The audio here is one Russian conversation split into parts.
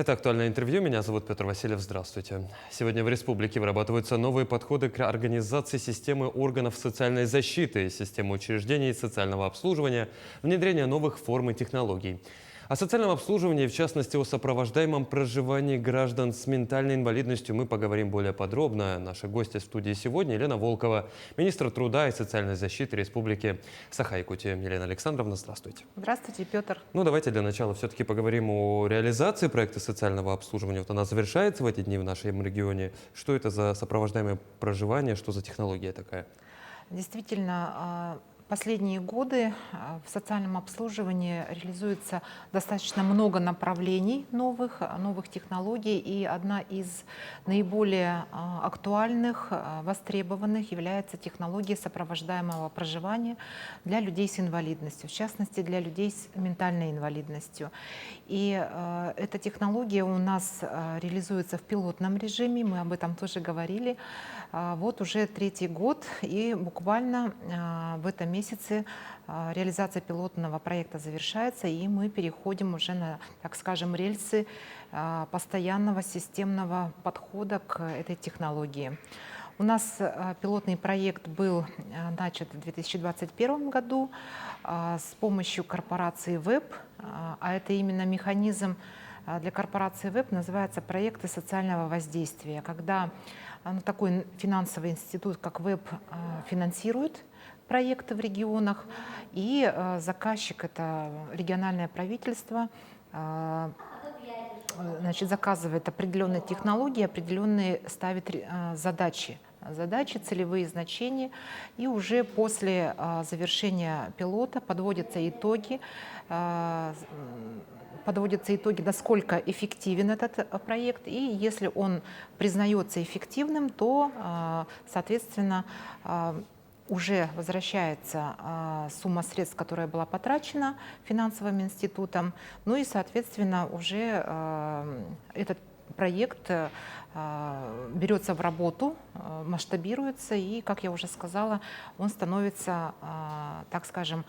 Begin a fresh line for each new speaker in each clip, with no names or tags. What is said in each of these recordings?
Это «Актуальное интервью». Меня зовут Петр Васильев. Здравствуйте. Сегодня в республике вырабатываются новые подходы к организации системы органов социальной защиты, системы учреждений социального обслуживания, внедрение новых форм и технологий. О социальном обслуживании, в частности, о сопровождаемом проживании граждан с ментальной инвалидностью мы поговорим более подробно. Наши гости в студии сегодня: Елена Волкова, министр труда и социальной защиты Республики Саха-Якутия. Елена Александровна, здравствуйте.
Здравствуйте, Петр.
Ну, давайте для начала все-таки поговорим о реализации проекта социального обслуживания. Вот она завершается в эти дни в нашем регионе. Что это за сопровождаемое проживание, что за технология такая?
Действительно, последние годы в социальном обслуживании реализуется достаточно много направлений новых технологий, и одна из наиболее актуальных, востребованных является технология сопровождаемого проживания для людей с инвалидностью, в частности для людей с ментальной инвалидностью. И эта технология у нас реализуется в пилотном режиме, мы об этом тоже говорили. Вот уже третий год, и буквально в этом месяце реализация пилотного проекта завершается, и мы переходим уже на, так скажем, рельсы постоянного системного подхода к этой технологии. У нас пилотный проект был начат в 2021 году с помощью корпорации ВЭБ, а это именно механизм для корпорации ВЭБ, называется проекты социального воздействия, когда такой финансовый институт, как ВЭБ, финансирует проекты в регионах, и заказчик — это региональное правительство, значит, заказывает определенные технологии, определенные ставит задачи, целевые значения, и уже после завершения пилота подводятся итоги, насколько эффективен этот проект, и если он признается эффективным, то, соответственно, уже возвращается сумма средств, которая была потрачена финансовым институтом, ну и, соответственно, уже этот проект берется в работу, масштабируется, и, как я уже сказала, он становится, так скажем,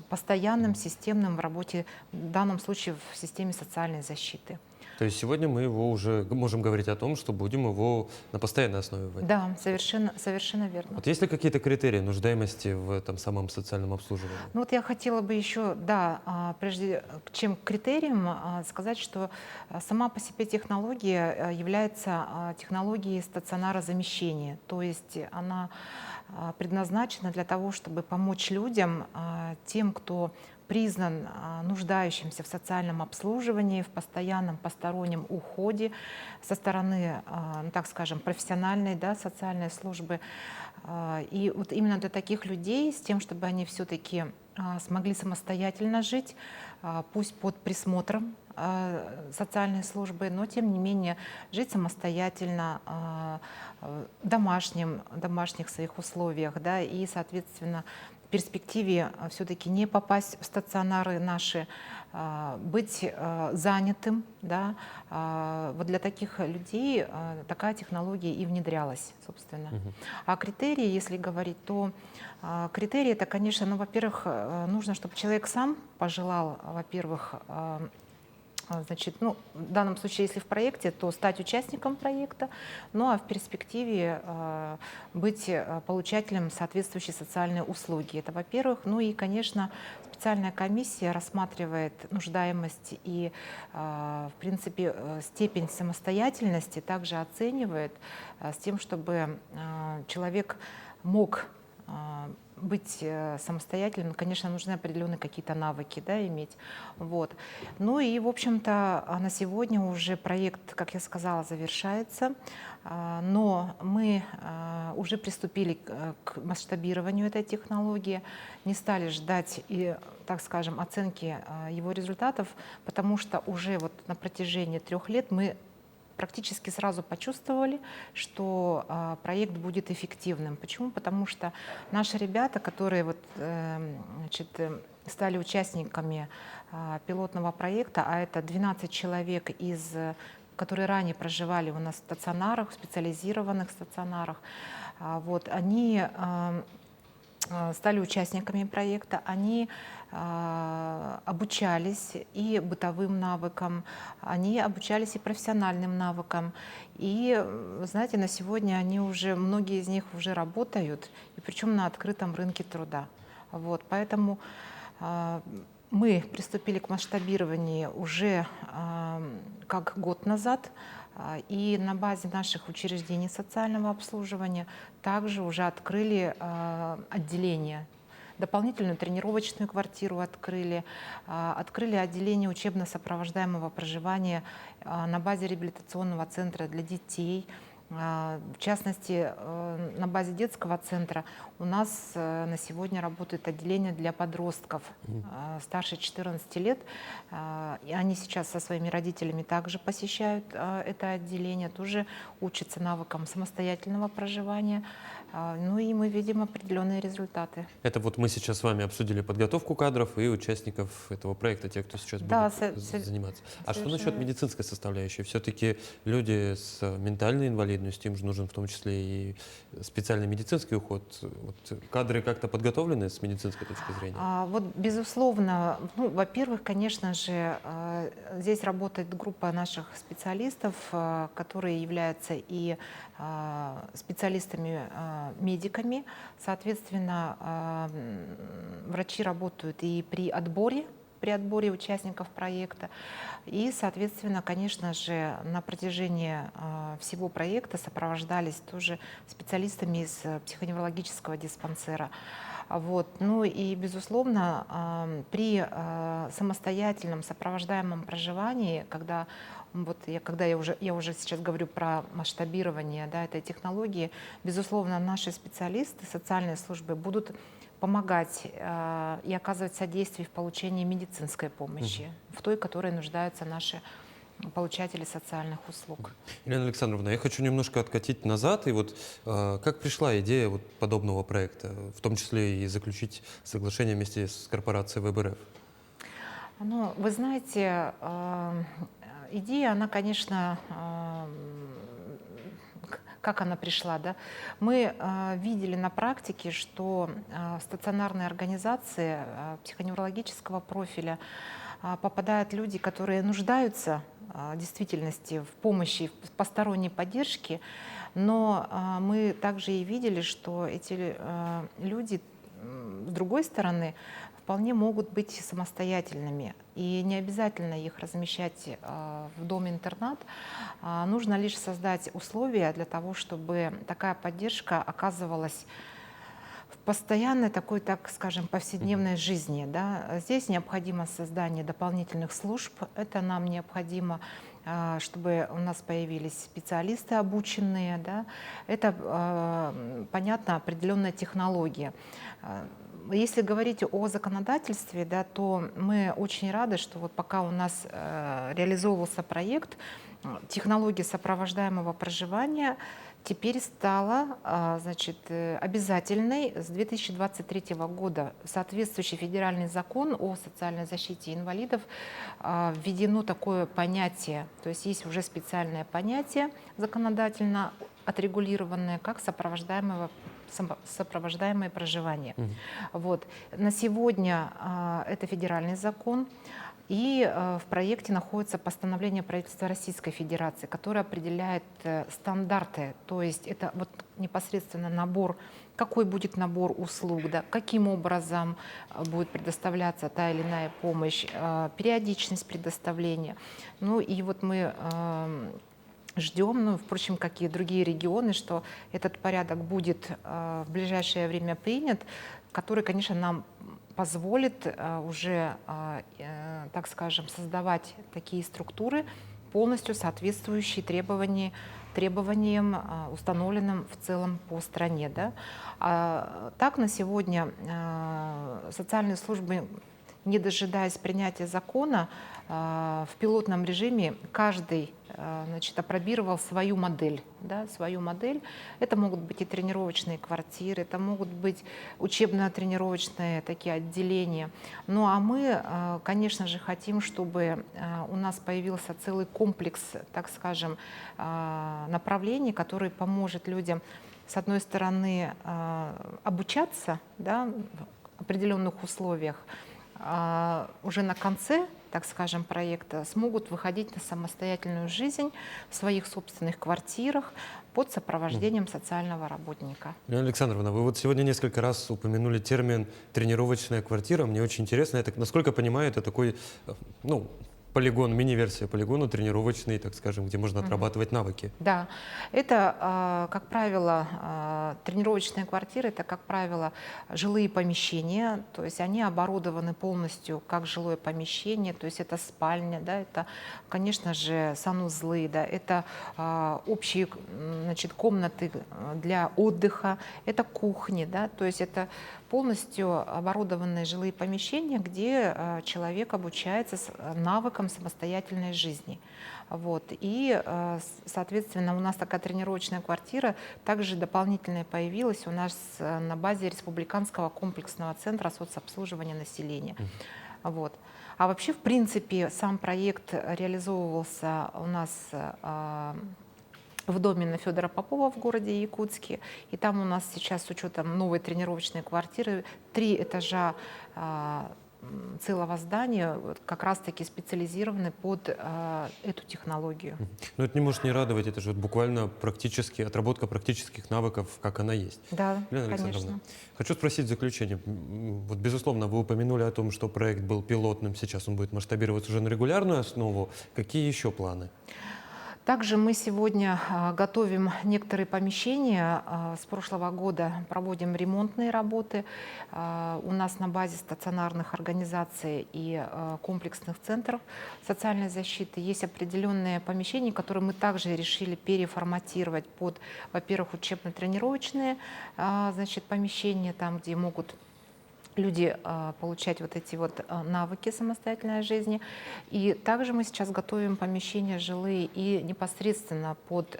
постоянным, системным в работе, в данном случае в системе социальной защиты.
То есть сегодня мы его уже можем говорить о том, что будем его на постоянной основе вводить?
Да, совершенно верно.
Вот есть ли какие-то критерии нуждаемости в этом самом социальном обслуживании?
Ну вот я хотела бы еще, да, прежде чем к критериям, сказать, что сама по себе технология является технологией стационарозамещения, то есть она предназначена для того, чтобы помочь людям, тем, кто признан нуждающимся в социальном обслуживании, в постоянном постороннем уходе со стороны, ну, так скажем, профессиональной, да, социальной службы. И вот именно для таких людей, с тем, чтобы они все-таки смогли самостоятельно жить, пусть под присмотром социальной службы, но тем не менее жить самостоятельно, в домашних своих условиях, да, и, соответственно, в перспективе все-таки не попасть в стационары наши, быть занятым, да, вот для таких людей такая технология и внедрялась, собственно. А критерии, если говорить, то критерии — это, конечно, ну, во-первых, нужно, чтобы человек сам пожелал, во-первых, значит, ну, в данном случае, если в проекте, то стать участником проекта, ну а в перспективе быть получателем соответствующей социальной услуги. Это, во-первых. Ну и, конечно, специальная комиссия рассматривает нуждаемость и, в принципе, степень самостоятельности также оценивает с тем, чтобы человек мог быть самостоятельным. Конечно, нужны определенные какие-то навыки, да, иметь. Вот. Ну и, в общем-то, на сегодня уже проект, как я сказала, завершается, но мы уже приступили к масштабированию этой технологии, не стали ждать и, так скажем, оценки его результатов, потому что уже вот на протяжении 3 лет мы практически сразу почувствовали, что проект будет эффективным. Почему? Потому что наши ребята, которые вот, значит, стали участниками пилотного проекта, а это 12 человек, которые ранее проживали у нас в стационарах, в специализированных стационарах, вот, они стали участниками проекта, они обучались и бытовым навыкам, они обучались и профессиональным навыкам. И, знаете, на сегодня они уже, многие из них уже работают, и причем на открытом рынке труда. Вот, поэтому мы приступили к масштабированию уже как год назад, и на базе наших учреждений социального обслуживания также уже открыли отделение. Дополнительную тренировочную квартиру открыли, открыли отделение учебно-сопровождаемого проживания на базе реабилитационного центра для детей. В частности, на базе детского центра у нас на сегодня работает отделение для подростков старше 14 лет. И они сейчас со своими родителями также посещают это отделение, тоже учатся навыкам самостоятельного проживания. Ну и мы видим определенные результаты.
Это вот мы сейчас с вами обсудили подготовку кадров и участников этого проекта, те, кто сейчас
Да,
будет заниматься. А что насчет
совершенно
медицинской составляющей? Все-таки люди с ментальной инвалидностью, им же нужен в том числе и специальный медицинский уход. Вот кадры как-то подготовлены с медицинской точки зрения?
Вот, безусловно, ну, во-первых, конечно же, здесь работает группа наших специалистов, которые являются и специалистами-медиками. Соответственно, врачи работают и при отборе участников проекта. И, соответственно, конечно же, на протяжении всего проекта сопровождались тоже специалистами из психоневрологического диспансера. Вот. Ну и, безусловно, при самостоятельном сопровождаемом проживании, когда я уже сейчас говорю про масштабирование, да, этой технологии, безусловно, наши специалисты, социальные службы будут помогать и оказывать содействие в получении медицинской помощи, в той, которой нуждаются наши получатели социальных услуг.
Елена Александровна, я хочу немножко откатить назад. И вот как пришла идея вот подобного проекта, в том числе и заключить соглашение вместе с корпорацией ВЭБ-РФ?
Ну, вы знаете, идея, она, конечно, как она пришла, да? Мы видели на практике, что стационарные организации психоневрологического профиля попадают люди, которые нуждаются в действительности в помощи, в посторонней поддержке, но мы также и видели, что эти люди, с другой стороны, вполне могут быть самостоятельными. И не обязательно их размещать в доме-интернат. Нужно лишь создать условия для того, чтобы такая поддержка оказывалась в постоянной такой, так скажем, повседневной жизни. Да. Здесь необходимо создание дополнительных служб. Это нам необходимо, чтобы у нас появились специалисты обученные. Да. Это, понятно, определенная технология. Если говорить о законодательстве, да, то мы очень рады, что вот пока у нас реализовывался проект, технология сопровождаемого проживания теперь стала, значит, обязательной с 2023 года. Соответствующий федеральный закон о социальной защите инвалидов введено такое понятие, то есть есть уже специальное понятие законодательно отрегулированное как сопровождаемое проживание. Вот. На сегодня это федеральный закон, и в проекте находится постановление правительства Российской Федерации, которое определяет стандарты, то есть это вот непосредственно набор, какой будет набор услуг, да, каким образом будет предоставляться та или иная помощь, периодичность предоставления. Ну и вот мы ждем, ну, впрочем, как и другие регионы, что этот порядок будет в ближайшее время принят, который, конечно, нам позволит уже, так скажем, создавать такие структуры, полностью соответствующие требованиям, установленным в целом по стране. Да? Так на сегодня социальные службы, не дожидаясь принятия закона, в пилотном режиме каждый, значит, опробировал свою модель. Да, свою модель. Это могут быть и тренировочные квартиры, это могут быть учебно-тренировочные такие отделения. Ну а мы, конечно же, хотим, чтобы у нас появился целый комплекс, так скажем, направлений, который поможет людям с одной стороны, обучаться, да, в определенных условиях, уже на конце, так скажем, проекта смогут выходить на самостоятельную жизнь в своих собственных квартирах под сопровождением социального работника.
Елена Александровна, вы вот сегодня несколько раз упомянули термин «тренировочная квартира». Мне очень интересно, это, насколько я понимаю, это такой, ну, полигон, мини-версия полигона, тренировочный, так скажем, где можно отрабатывать навыки.
Да, это, как правило, тренировочные квартиры, это, как правило, жилые помещения, то есть они оборудованы полностью как жилое помещение, то есть это спальня, да, это, конечно же, санузлы, да, это общие, значит, комнаты для отдыха, это кухни, да, то есть это полностью оборудованные жилые помещения, где человек обучается навыкам самостоятельной жизни. Вот. И, соответственно, у нас такая тренировочная квартира также дополнительная появилась у нас на базе Республиканского комплексного центра соцобслуживания населения. Вот. А вообще, в принципе, сам проект реализовывался у нас в доме на Федора Попова в городе Якутске. И там у нас сейчас с учетом новой тренировочной квартиры 3 этажа целого здания как раз-таки специализированы под эту технологию.
Но это не может не радовать, это же вот буквально отработка практических навыков, как она есть.
Да,
Елена
конечно.
Александровна, хочу спросить в заключение. Вот, безусловно, вы упомянули о том, что проект был пилотным, сейчас он будет масштабироваться уже на регулярную основу. Какие еще планы?
Также мы сегодня готовим некоторые помещения. С прошлого года проводим ремонтные работы. У нас на базе стационарных организаций и комплексных центров социальной защиты есть определенные помещения, которые мы также решили переформатировать под, во-первых, учебно-тренировочные, значит, помещения, там, где могут люди получать вот эти вот навыки самостоятельной жизни. И также мы сейчас готовим помещения жилые и непосредственно под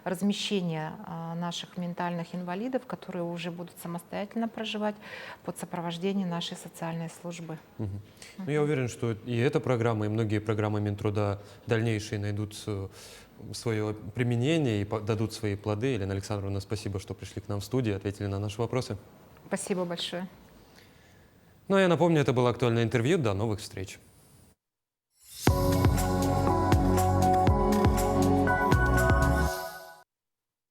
размещение наших ментальных инвалидов, которые уже будут самостоятельно проживать под сопровождением нашей социальной службы.
Ну, я уверен, что и эта программа, и многие программы Минтруда дальнейшие найдут свое применение и дадут свои плоды. Елена Александровна, спасибо, что пришли к нам в студию, ответили на наши вопросы.
Спасибо большое.
Ну а я напомню, это было актуальное интервью. До новых встреч.